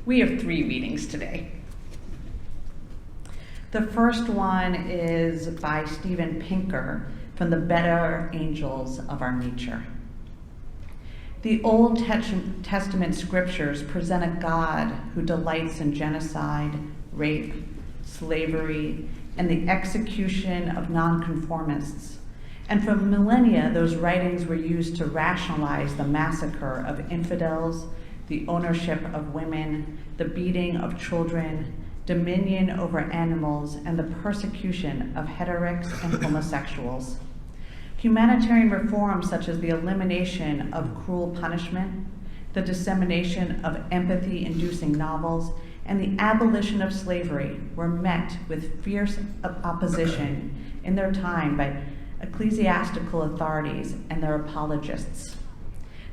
We have 3 readings today. The first one is by Steven Pinker from The Better Angels of Our Nature. The Old Testament scriptures present a God who delights in genocide, rape, slavery, and the execution of nonconformists. And for millennia, those writings were used to rationalize the massacre of infidels, the ownership of women, the beating of children, dominion over animals, and the persecution of heterics and homosexuals. Humanitarian reforms such as the elimination of cruel punishment, the dissemination of empathy-inducing novels, and the abolition of slavery were met with fierce opposition in their time by ecclesiastical authorities and their apologists.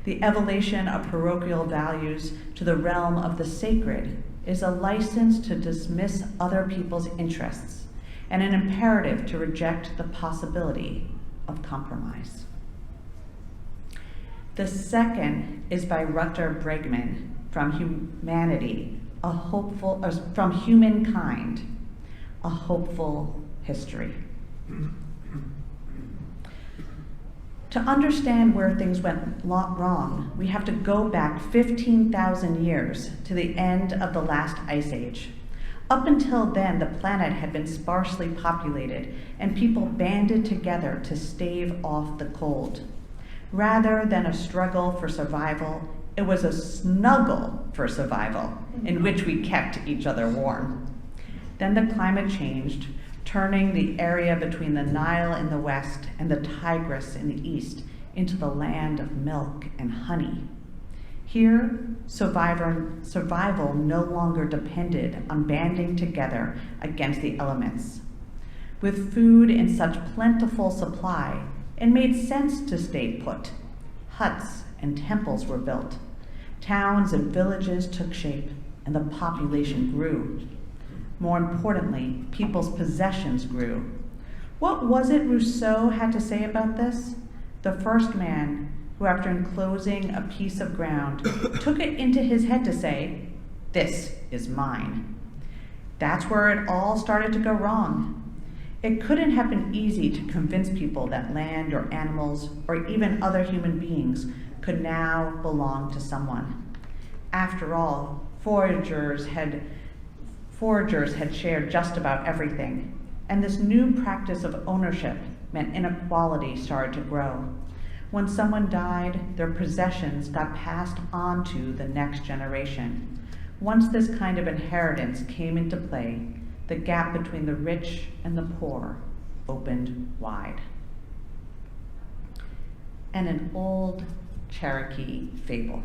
The elevation of parochial values to the realm of the sacred is a license to dismiss other people's interests and an imperative to reject the possibility of compromise. The second is by Rutger Bregman from from Humankind, a Hopeful History. To understand where things went wrong, we have to go back 15,000 years to the end of the last ice age. Up until then, the planet had been sparsely populated, and people banded together to stave off the cold. Rather than a struggle for survival, it was a snuggle for survival, in which we kept each other warm. Then the climate changed, turning the area between the Nile in the west and the Tigris in the east into the land of milk and honey. Here, survival no longer depended on banding together against the elements. With food in such plentiful supply, it made sense to stay put. Huts and temples were built. Towns and villages took shape, and the population grew. More importantly, people's possessions grew. What was it Rousseau had to say about this? The first man who, after enclosing a piece of ground, took it into his head to say, "This is mine." That's where it all started to go wrong. It couldn't have been easy to convince people that land or animals or even other human beings could now belong to someone. After all, foragers had shared just about everything, and this new practice of ownership meant inequality started to grow. When someone died, their possessions got passed on to the next generation. Once this kind of inheritance came into play, the gap between the rich and the poor opened wide. And an old Cherokee fable.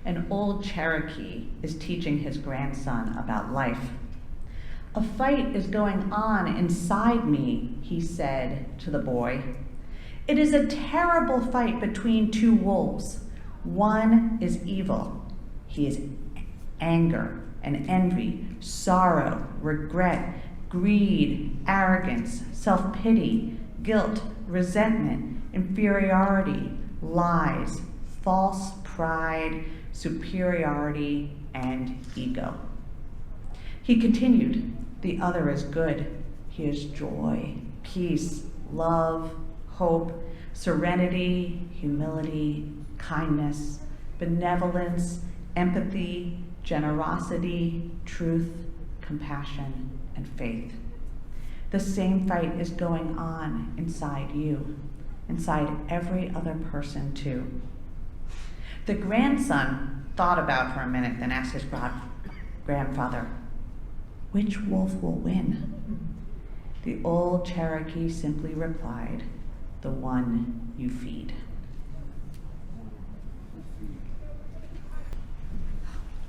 An old Cherokee is teaching his grandson about life. "A fight is going on inside me," he said to the boy. "It is a terrible fight between 2 wolves. One is evil. He is anger and envy, sorrow, regret, greed, arrogance, self-pity, guilt, resentment, inferiority, lies, false pride, superiority, and ego." He continued, "The other is good. He is joy, peace, love, hope, serenity, humility, kindness, benevolence, empathy, generosity, truth, compassion, and faith. The same fight is going on inside you, inside every other person too." The grandson thought about for a minute, then asked his grandfather, "Which wolf will win?" The old Cherokee simply replied, "The one you feed."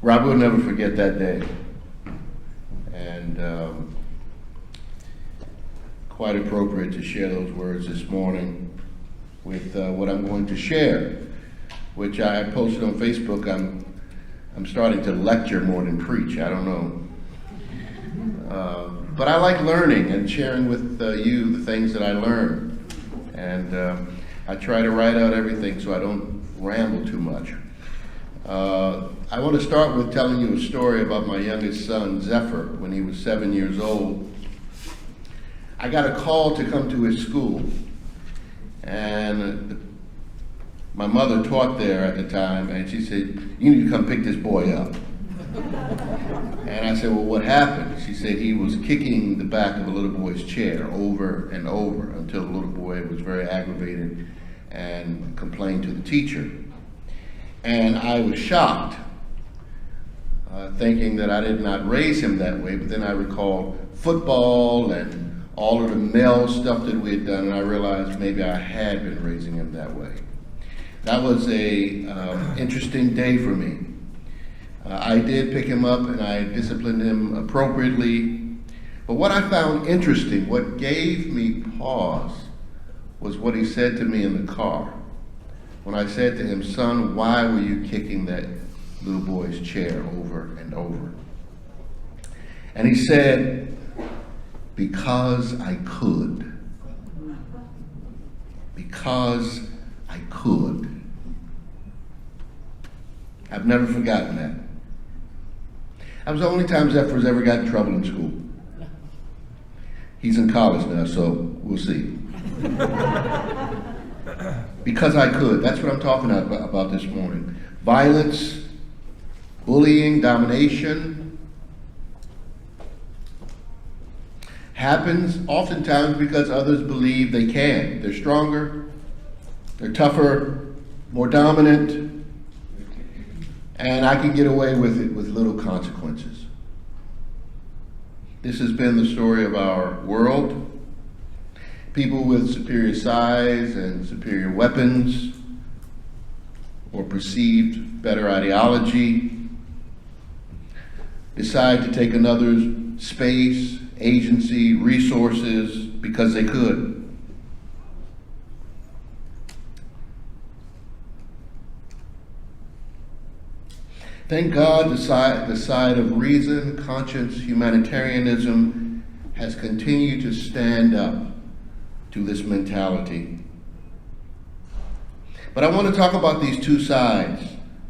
Rob will never forget that day. And quite appropriate to share those words this morning with what I'm going to share, which I posted on Facebook. I'm starting to lecture more than preach. I don't know. But I like learning and sharing with you the things that I learn. And I try to write out everything so I don't ramble too much. I want to start with telling you a story about my youngest son, Zephyr, when he was 7 years old. I got a call to come to his school, and my mother taught there at the time, and she said, "You need to come pick this boy up." And I said, "Well, what happened?" She said he was kicking the back of a little boy's chair over and over until the little boy was very aggravated and complained to the teacher. And I was shocked, thinking that I did not raise him that way, but then I recalled football and all of the male stuff that we had done, and I realized maybe I had been raising him that way. That was a interesting day for me. I did pick him up and I disciplined him appropriately, but what I found interesting, what gave me pause, was what he said to me in the car. When I said to him, "Son, why were you kicking that little boy's chair over and over?" And he said, "Because I could. Because I could." I've never forgotten that. That was the only time Zephyr's ever got in trouble in school. He's in college now, so we'll see. Because I could. That's what I'm talking about this morning. Violence, bullying, domination happens oftentimes because others believe they can. They're stronger, they're tougher, more dominant, and I can get away with it with little consequences. This has been the story of our world. People with superior size and superior weapons, or perceived better ideology, decide to take another's space, agency, resources because they could. Thank God the side of reason, conscience, humanitarianism has continued to stand up to this mentality. But I want to talk about these two sides,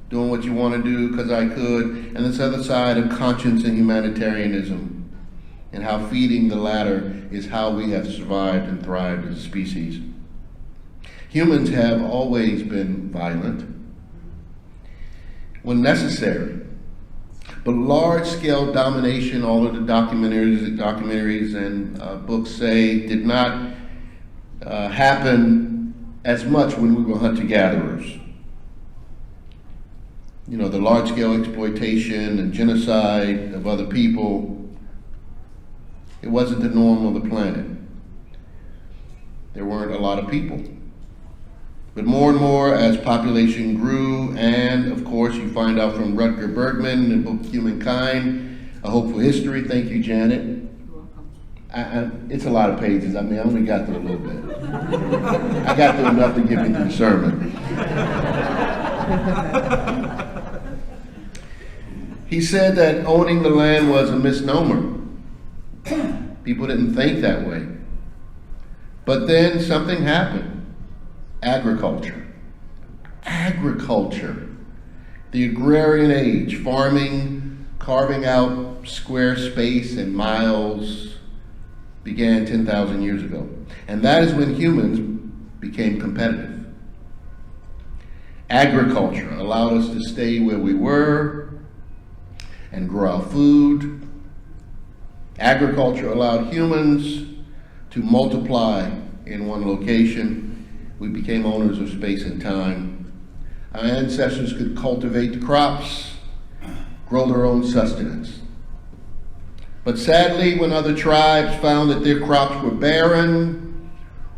doing what you want to do because I could, and this other side of conscience and humanitarianism, and how feeding the latter is how we have survived and thrived as a species. Humans have always been violent when necessary, but large-scale domination, all of the documentaries and books say, did not happen as much when we were hunter-gatherers. You know, the large-scale exploitation and genocide of other people, it wasn't the norm of the planet. There weren't a lot of people. But more and more as population grew, and of course you find out from Rutger Bregman in the book Humankind, A Hopeful History. Thank you, Janet. You're welcome. It's a lot of pages. I mean, I only got through a little bit. I got through enough to get me through the sermon. He said that owning the land was a misnomer. People didn't think that way. But then something happened. Agriculture. The agrarian age, farming, carving out square space and miles, began 10,000 years ago. And that is when humans became competitive. Agriculture allowed us to stay where we were and grow our food. Agriculture allowed humans to multiply in one location. We became owners of space and time. Our ancestors could cultivate the crops, grow their own sustenance. But sadly, when other tribes found that their crops were barren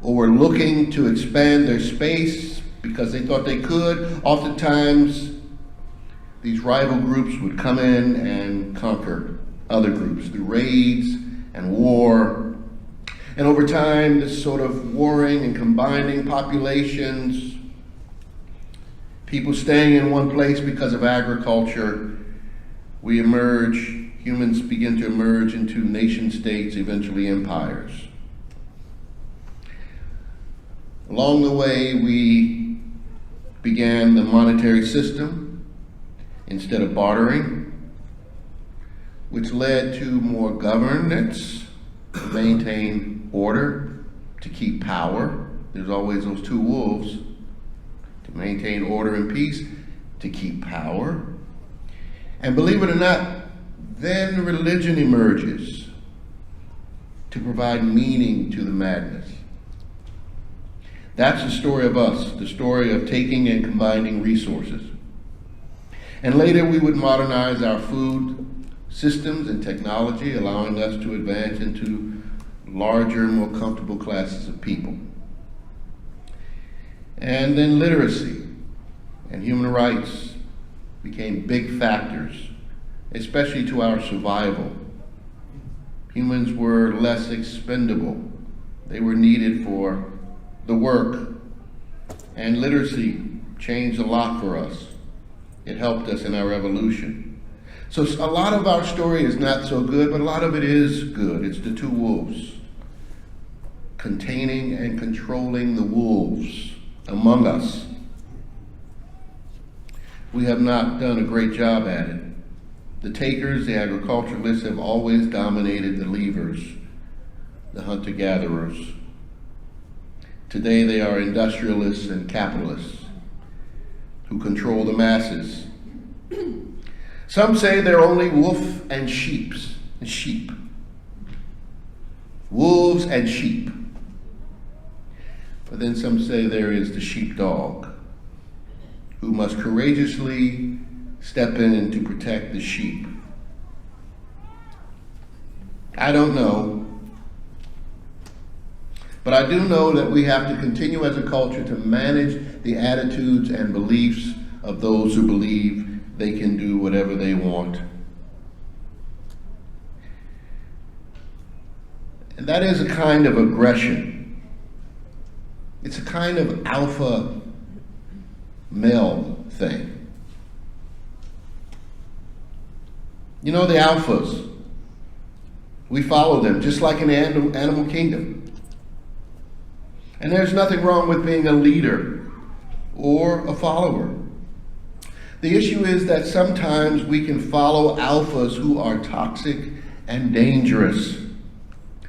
or were looking to expand their space because they thought they could, oftentimes these rival groups would come in and conquer other groups through raids and war. And over time, this sort of warring and combining populations, people staying in one place because of agriculture, humans begin to emerge into nation states, eventually empires. Along the way, we began the monetary system, instead of bartering, which led to more governance to maintain order, to keep power. There's always those two wolves, to maintain order and peace, to keep power. And believe it or not, then religion emerges to provide meaning to the madness. That's the story of us, the story of taking and combining resources. And later we would modernize our food systems and technology, allowing us to advance into larger, more comfortable classes of people. And then literacy and human rights became big factors, especially to our survival. Humans were less expendable. They were needed for the work. And literacy changed a lot for us. It helped us in our evolution. So a lot of our story is not so good, but a lot of it is good. It's the two wolves, containing and controlling the wolves among us. We have not done a great job at it. The takers, the agriculturalists, have always dominated the leavers, the hunter-gatherers. Today they are industrialists and capitalists who control the masses. Some say they're only wolf and sheep. Wolves and sheep. But then some say there is the sheepdog, who must courageously step in to protect the sheep. I don't know. But I do know that we have to continue as a culture to manage the attitudes and beliefs of those who believe they can do whatever they want. And that is a kind of aggression. It's a kind of alpha male thing. You know, the alphas, we follow them just like in the animal kingdom. And there's nothing wrong with being a leader or a follower. The issue is that sometimes we can follow alphas who are toxic and dangerous.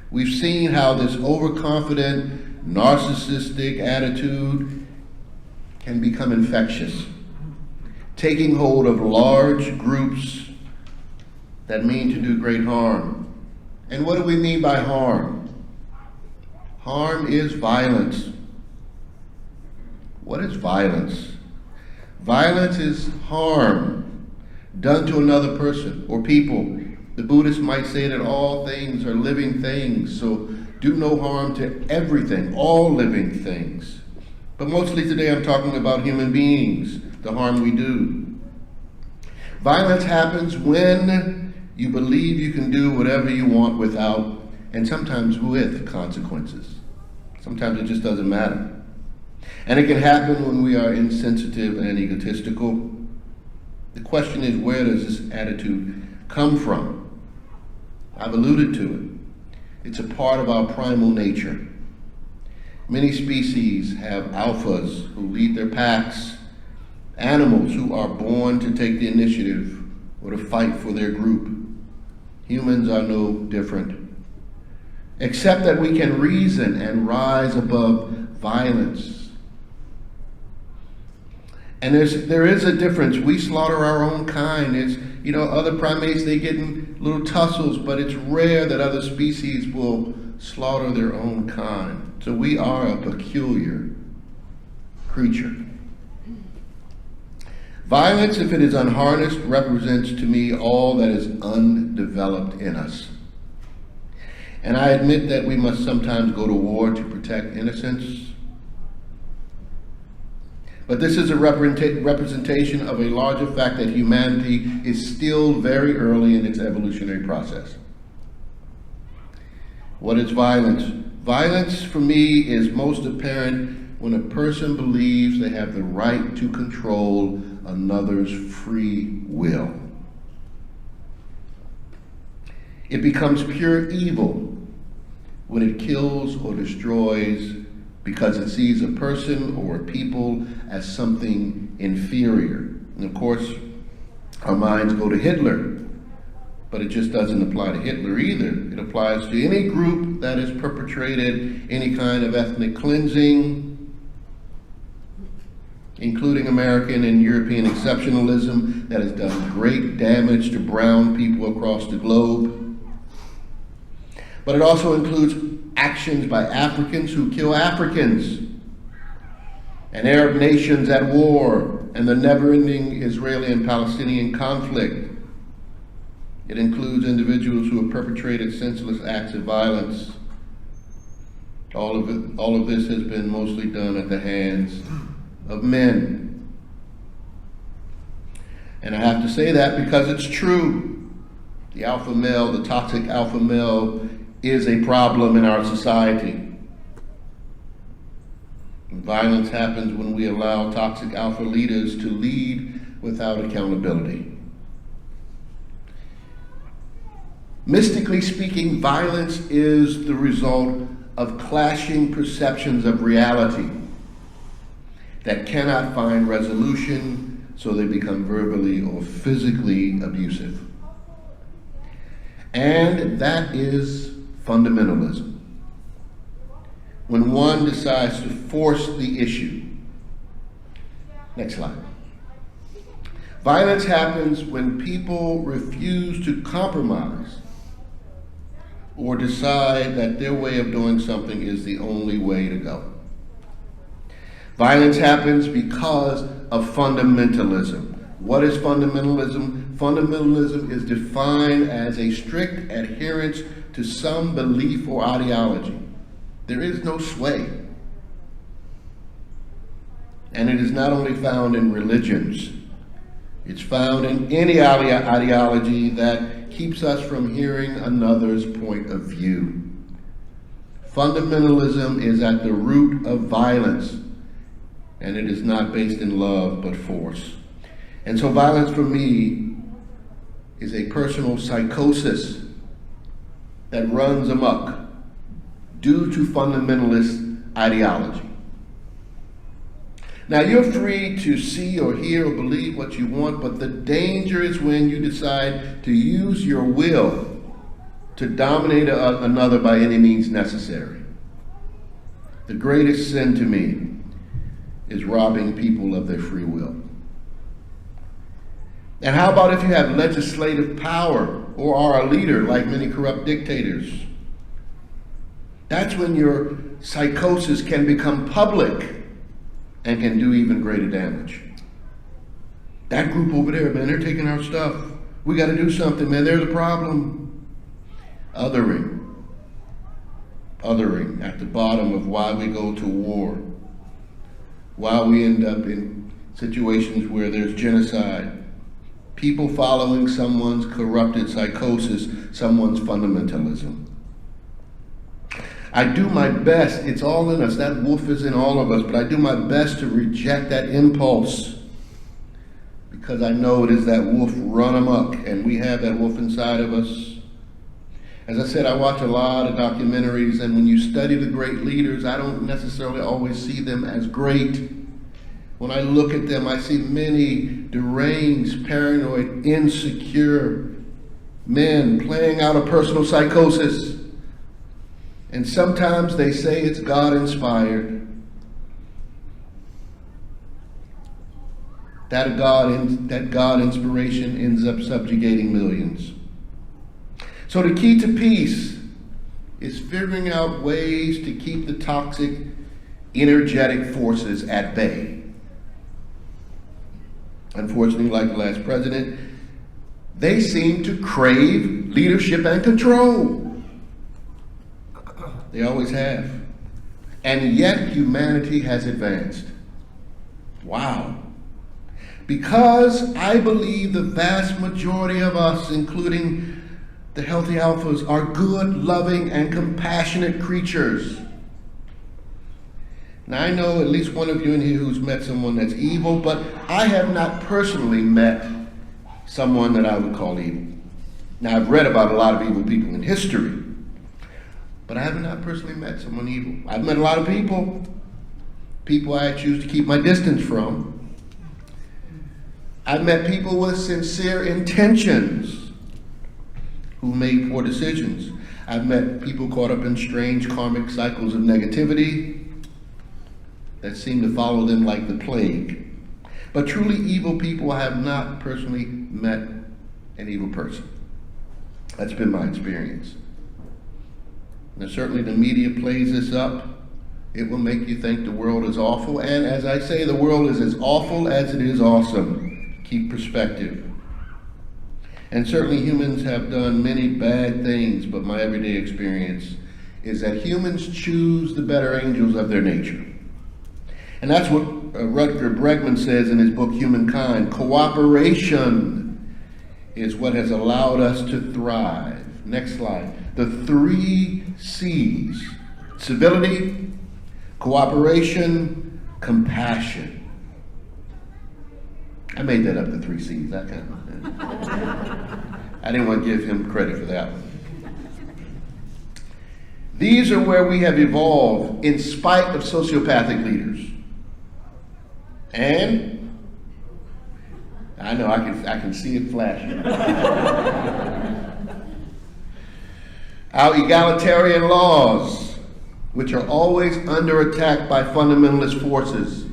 We've seen how this overconfident, narcissistic attitude can become infectious, taking hold of large groups that mean to do great harm. And what do we mean by harm? Harm is violence. What is violence? Violence is harm done to another person or people. The Buddhists might say that all things are living things, so do no harm to everything, all living things. But mostly today I'm talking about human beings, the harm we do. Violence happens when you believe you can do whatever you want without, and sometimes with, consequences. Sometimes it just doesn't matter. And it can happen when we are insensitive and egotistical. The question is, where does this attitude come from? I've alluded to it. It's a part of our primal nature. Many species have alphas who lead their packs, animals who are born to take the initiative or to fight for their group. Humans are no different, except that we can reason and rise above violence. And there is a difference. We slaughter our own kind. Other primates, they get in little tussles, but it's rare that other species will slaughter their own kind. So we are a peculiar creature. Violence, if it is unharnessed, represents to me all that is undeveloped in us. And I admit that we must sometimes go to war to protect innocence. But this is a representation of a larger fact that humanity is still very early in its evolutionary process. What is violence? Violence for me is most apparent when a person believes they have the right to control another's free will. It becomes pure evil when it kills or destroys because it sees a person or a people as something inferior. And of course, Our minds go to Hitler, but it just doesn't apply to Hitler either. It applies to any group that has perpetrated any kind of ethnic cleansing, including American and European exceptionalism that has done great damage to brown people across the globe. But it also includes actions by Africans who kill Africans, and Arab nations at war, and the never-ending Israeli and Palestinian conflict. It includes individuals who have perpetrated senseless acts of violence. All of this has been mostly done at the hands of men. And I have to say that because it's true. The alpha male, the toxic alpha male, is a problem in our society. And violence happens when we allow toxic alpha leaders to lead without accountability. Mystically speaking, violence is the result of clashing perceptions of reality that cannot find resolution, so they become verbally or physically abusive. And that is fundamentalism. When one decides to force the issue. Next slide. Violence happens when people refuse to compromise or decide that their way of doing something is the only way to go. Violence happens because of fundamentalism. What is fundamentalism? Fundamentalism is defined as a strict adherence to some belief or ideology. There is no sway. And it is not only found in religions, it's found in any ideology that keeps us from hearing another's point of view. Fundamentalism is at the root of violence, and it is not based in love but force. And so violence for me is a personal psychosis that runs amok due to fundamentalist ideology. Now, you're free to see or hear or believe what you want, but the danger is when you decide to use your will to dominate another by any means necessary. The greatest sin to me is robbing people of their free will. And how about if you have legislative power or are a leader like many corrupt dictators? That's when your psychosis can become public and can do even greater damage. That group over there, man, they're taking our stuff. We got to do something, man. They're the problem. Othering at the bottom of why we go to war, why we end up in situations where there's genocide. People following someone's corrupted psychosis, someone's fundamentalism. I do my best, it's all in us, that wolf is in all of us, but I do my best to reject that impulse because I know it is that wolf run amok, and we have that wolf inside of us. As I said, I watch a lot of documentaries, and when you study the great leaders, I don't necessarily always see them as great. When I look at them, I see many deranged, paranoid, insecure men playing out a personal psychosis. And sometimes they say it's God-inspired. That God inspiration ends up subjugating millions. So the key to peace is figuring out ways to keep the toxic, energetic forces at bay. Unfortunately, like the last president, they seem to crave leadership and control. They always have. And yet humanity has advanced. Wow. Because I believe the vast majority of us, including the healthy alphas, are good, loving, and compassionate creatures. Now, I know at least one of you in here who's met someone that's evil, but I have not personally met someone that I would call evil. Now, I've read about a lot of evil people in history, but I have not personally met someone evil. I've met a lot of people I choose to keep my distance from. I've met people with sincere intentions who made poor decisions. I've met people caught up in strange karmic cycles of negativity that seem to follow them like the plague. But truly evil people, I have not personally met an evil person. That's been my experience. Now, certainly the media plays this up. It will make you think the world is awful. And as I say, the world is as awful as it is awesome. Keep perspective. And certainly humans have done many bad things, but my everyday experience is that humans choose the better angels of their nature. And that's what Rutger Bregman says in his book, Humankind. Cooperation is what has allowed us to thrive. Next slide. The 3 C's: civility, cooperation, compassion. I made that up, the 3 C's. I didn't want to give him credit for that one. These are where we have evolved in spite of sociopathic leaders. And I know I can see it flashing. Our egalitarian laws, which are always under attack by fundamentalist forces.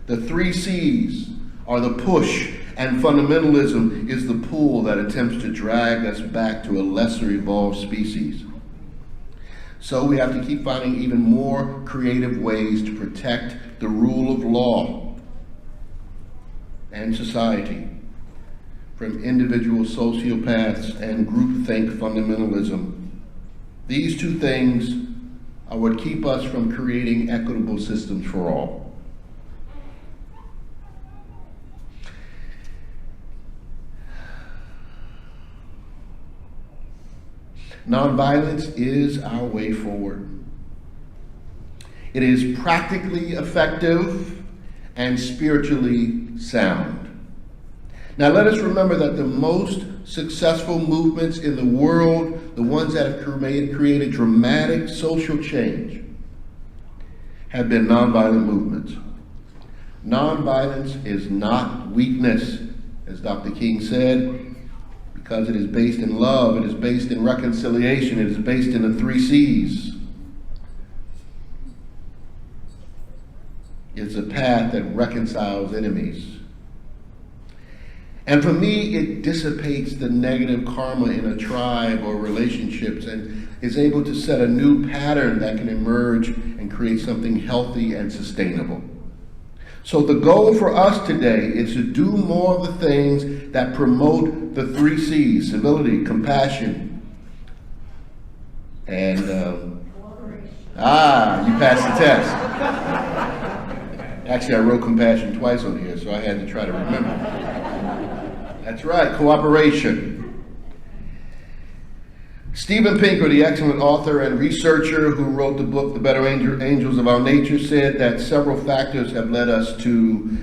The 3 C's are the push, and fundamentalism is the pull that attempts to drag us back to a lesser evolved species. So we have to keep finding even more creative ways to protect the rule of law and society from individual sociopaths and groupthink fundamentalism. These 2 things are what keep us from creating equitable systems for all. Nonviolence is our way forward. It is practically effective and spiritually sound. Now let us remember that the most successful movements in the world, the ones that have created dramatic social change, have been nonviolent movements. Nonviolence is not weakness, as Dr. King said, because it is based in love, it is based in reconciliation, it is based in the 3 C's. It's a path that reconciles enemies. And for me, it dissipates the negative karma in a tribe or relationships and is able to set a new pattern that can emerge and create something healthy and sustainable. So the goal for us today is to do more of the things that promote the 3 C's: civility, compassion, and you passed the test. Actually, I wrote compassion twice on here, so I had to try to remember. That's right, cooperation. Steven Pinker, the excellent author and researcher who wrote the book, The Better Angels of Our Nature, said that several factors have led us to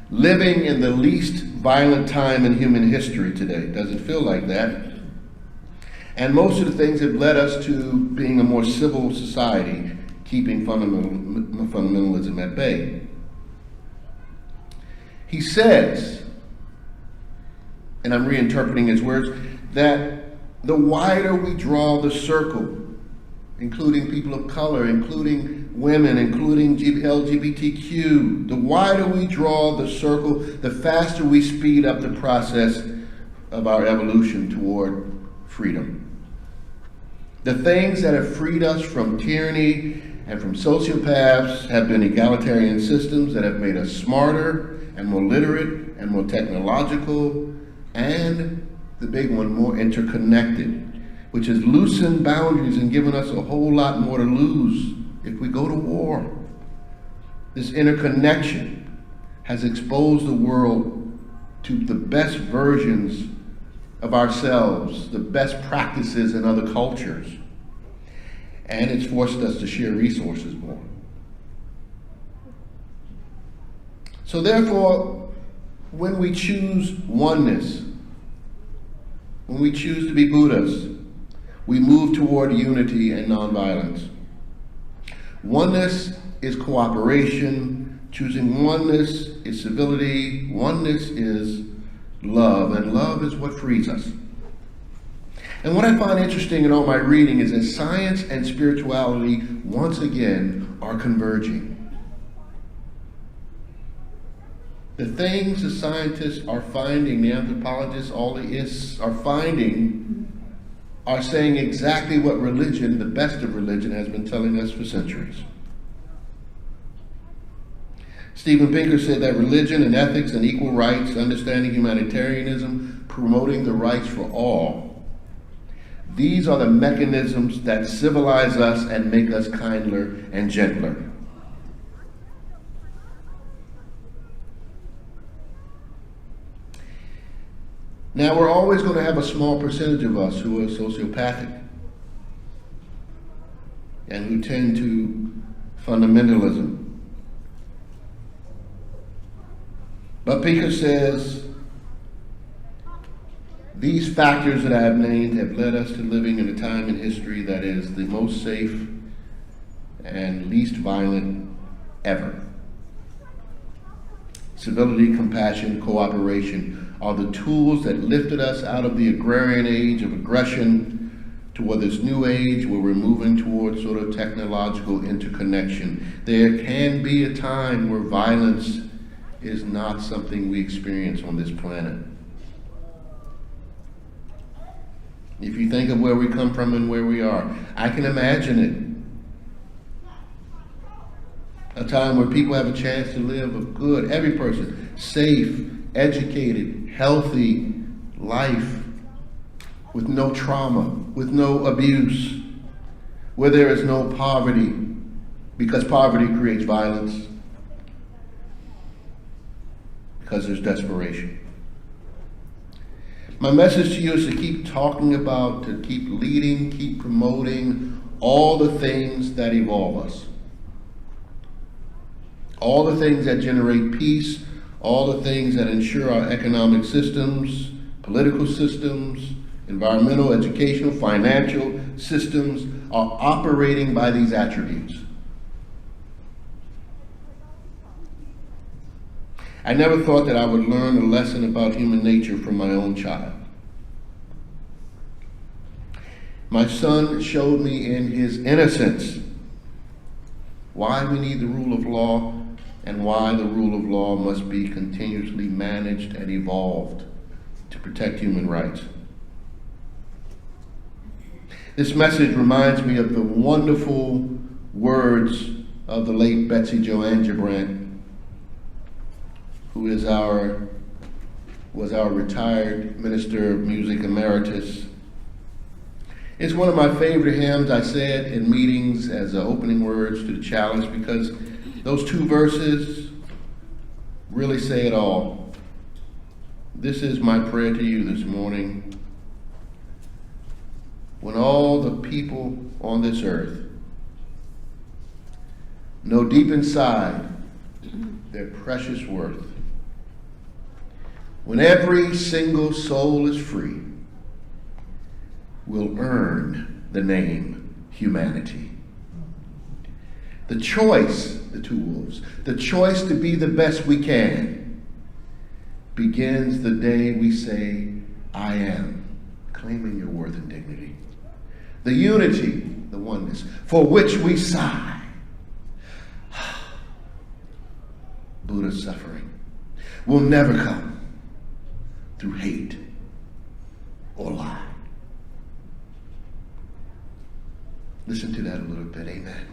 living in the least violent time in human history today. Does it feel like that? And most of the things have led us to being a more civil society, keeping fundamentalism at bay. He says, and I'm reinterpreting his words, that the wider we draw the circle, including people of color, including women, including LGBTQ, the wider we draw the circle, the faster we speed up the process of our evolution toward freedom. The things that have freed us from tyranny and from sociopaths have been egalitarian systems that have made us smarter and more literate and more technological, and the big one, more interconnected, which has loosened boundaries and given us a whole lot more to lose if we go to war. This interconnection has exposed the world to the best versions of ourselves, the best practices in other cultures, and it's forced us to share resources more. So therefore, when we choose oneness, when we choose to be Buddhas, we move toward unity and nonviolence. Oneness is cooperation, Choosing oneness is civility, oneness is love, and love is what frees us. And what I find interesting in all my reading is that science and spirituality, once again, are converging. The things the scientists are finding, the anthropologists, all the ists are finding, are saying exactly what religion, the best of religion, has been telling us for centuries. Steven Pinker said that religion and ethics and equal rights, understanding humanitarianism, promoting the rights for all, these are the mechanisms that civilize us and make us kinder and gentler. Now, we're always going to have a small percentage of us who are sociopathic and who tend to fundamentalism. But Pinker says these factors that I have named have led us to living in a time in history that is the most safe and least violent ever. Civility, compassion, cooperation are the tools that lifted us out of the agrarian age of aggression toward this new age where we're moving towards sort of technological interconnection. There can be a time where violence is not something we experience on this planet. If you think of where we come from and where we are, I can imagine it. A time where people have a chance to live a good, every person, safe, educated, healthy life with no trauma, with no abuse, where there is no poverty, because poverty creates violence, because there's desperation. My message to you is to keep talking about, to keep leading, keep promoting all the things that evolve us. All the things that generate peace, all the things that ensure our economic systems, political systems, environmental, educational, financial systems are operating by these attributes. I never thought that I would learn a lesson about human nature from my own child. My son showed me in his innocence why we need the rule of law and why the rule of law must be continuously managed and evolved to protect human rights. This message reminds me of the wonderful words of the late Betsy Joanne Gibran, who was our retired minister of music emeritus. It's one of my favorite hymns. I say it in meetings as opening words to the challenge because those two verses really say it all. This is my prayer to you this morning. When all the people on this earth know deep inside their precious worth, when every single soul is free, we'll earn the name humanity. The choice, the two wolves, the choice to be the best we can begins the day we say, I am, claiming your worth and dignity. The unity, the oneness, for which we sigh. Buddha's suffering will never come through hate or lie. Listen to that a little bit, amen.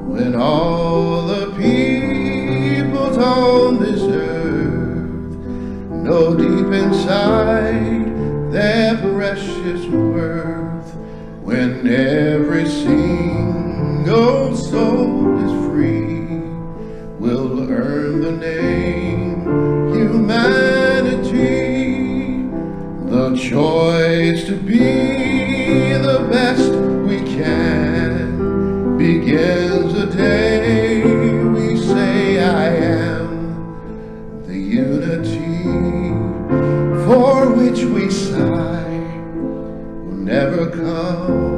When all the peoples on this earth know deep inside their precious worth, when every single soul is free, will earn the name humanity, the choice to be begins the day we say I am. The unity for which we sigh will never come.